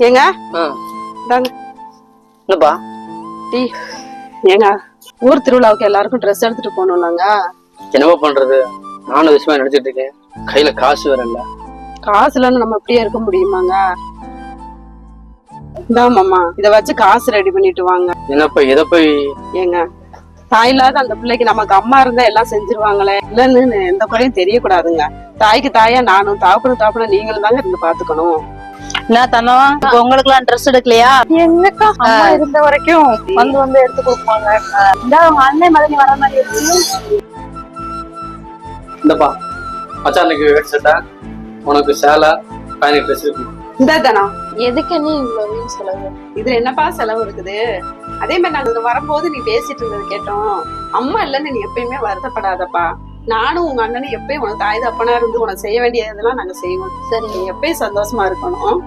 ஏங்க என்னப்பா ஏங்க ஊர் திருவிழாவுக்கு எல்லாருக்கும் ட்ரெஸ் எடுத்துட்டு போகணும்லாங்க. என்னப்பா பண்றது? நானும் விஷயமா நினைச்சிட்டு இருக்கேன். கையில காசு வேற இல்ல. காசு இல்லன்னு நம்ம அப்படியே இருக்க முடியுமாங்க? இந்தாமாம்மா, இத வச்சு காசு ரெடி பண்ணிட்டு வாங்க. என்னப்பா இத போய் ஏங்க தாய் இல்லாத அந்த பிள்ளைக்கு நமக்கு அம்மா இருந்தா எல்லாம் செஞ்சிருவாங்களே, இல்லன்னு எந்த குறையும் தெரியக்கூடாதுங்க. தாய்க்கு தாயா நானும், தாப்புன நீங்களும் தாங்க இருந்து பாத்துக்கணும். என்ன தனம், இப்ப உங்களுக்கு எல்லாம் ட்ரெஸ் எடுக்கலையா? என்னக்கா அம்மா இருந்த வரைக்கும் வந்து எடுத்து கொடுப்பாங்க. இந்த உங்க அண்ணன் மதனி வர மாதிரி இருக்கு. இந்தப்பா மச்சானுக்கு வேட் செட்டா, உனக்கு சேலை, பையனுக்கு ட்ரெஸ் இருக்கு. இந்த தனம் எதுக்கு நீ இவ்வளவு செலவு? இதுல என்னப்பா செலவு இருக்குது? அதே மாதிரி நாங்க வரும்போது நீ பேசிட்டு இருந்தது கேட்டோம். அம்மா இல்லன்னு நீ எப்பயுமே வருத்தப்படாதப்பா. நானும் உங்க அண்ணனும் எப்பயும் உனக்கு தாய் தப்பனா இருந்து உனக்கு செய்ய வேண்டியதெல்லாம் நாங்க செய்வோம். சரி, நீ எப்பயும் சந்தோஷமா இருக்கணும்.